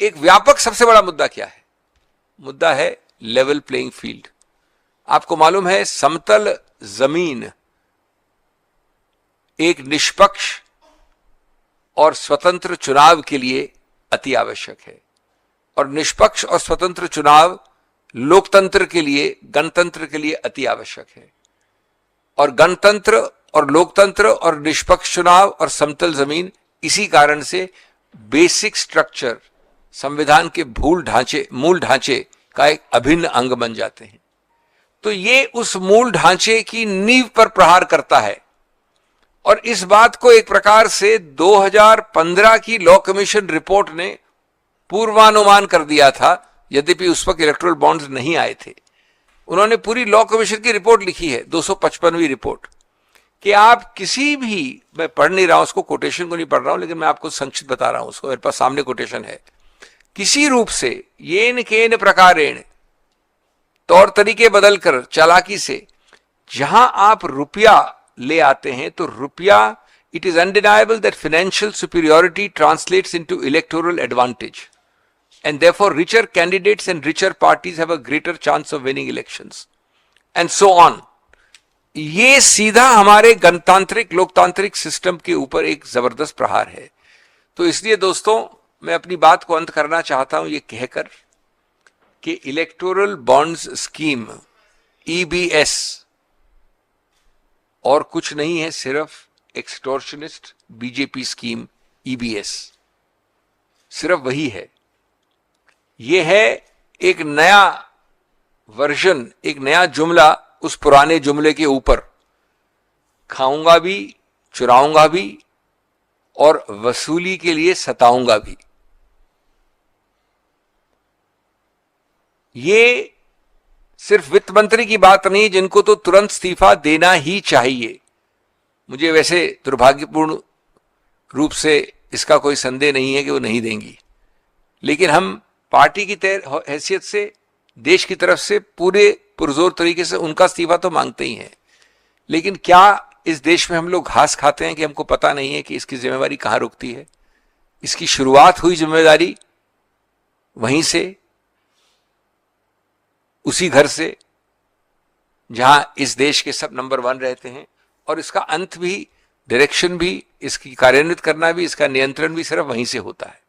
एक व्यापक सबसे बड़ा मुद्दा क्या है? मुद्दा है लेवल प्लेइंग फील्ड। आपको मालूम है समतल जमीन एक निष्पक्ष और स्वतंत्र चुनाव के लिए अति आवश्यक है, और निष्पक्ष और स्वतंत्र चुनाव लोकतंत्र के लिए, गणतंत्र के लिए अति आवश्यक है। और गणतंत्र और लोकतंत्र और निष्पक्ष चुनाव और समतल जमीन इसी कारण से बेसिक स्ट्रक्चर, संविधान के मूल ढांचे का एक अभिन्न अंग बन जाते हैं। तो ये उस मूल ढांचे की नींव पर प्रहार करता है, और इस बात को एक प्रकार से 2015 की लॉ कमीशन रिपोर्ट ने पूर्वानुमान कर दिया था, यद्यपि उस वक्त इलेक्टोरल बॉन्ड्स नहीं आए थे। उन्होंने पूरी लॉ कमीशन की रिपोर्ट लिखी है, 255वीं रिपोर्ट, कि आप किसी भी, मैं पढ़ नहीं रहा हूं उसको, कोटेशन को नहीं पढ़ रहा हूं, लेकिन मैं आपको संक्षिप्त बता रहा हूं उसको, मेरे पास सामने कोटेशन है। किसी रूप से येन केन प्रकारेण, तौर तरीके बदलकर, चालाकी से जहां आप रुपया ले आते हैं, तो रुपया, it is undeniable that financial superiority translates into electoral advantage, and therefore richer candidates and richer parties have a greater chance of winning elections and so on। ये सीधा हमारे गणतांत्रिक लोकतांत्रिक सिस्टम के ऊपर एक जबरदस्त प्रहार है। तो इसलिए दोस्तों, मैं अपनी बात को अंत करना चाहता हूं ये कहकर कि इलेक्टोरल बॉन्ड्स स्कीम EBS और कुछ नहीं है, सिर्फ एक्सटॉर्शनिस्ट बीजेपी स्कीम EBS, सिर्फ वही है। ये है एक नया वर्जन, एक नया जुमला उस पुराने जुमले के ऊपर, खाऊंगा भी, चुराऊंगा भी और वसूली के लिए सताऊंगा भी। ये सिर्फ वित्त मंत्री की बात नहीं, जिनको तो तुरंत इस्तीफा देना ही चाहिए। मुझे वैसे दुर्भाग्यपूर्ण रूप से इसका कोई संदेह नहीं है कि वो नहीं देंगी, लेकिन हम पार्टी की हैसियत से, देश की तरफ से पूरे पुरजोर तरीके से उनका इस्तीफा तो मांगते ही हैं। लेकिन क्या इस देश में हम लोग घास खाते हैं कि हमको पता नहीं है कि इसकी जिम्मेदारी कहां रुकती है? इसकी शुरुआत हुई जिम्मेदारी वहीं से, उसी घर से जहां इस देश के सब नंबर 1 रहते हैं, और इसका अंत भी, डायरेक्शन भी, इसकी कार्यान्वित करना भी, इसका नियंत्रण भी सिर्फ वहीं से होता है।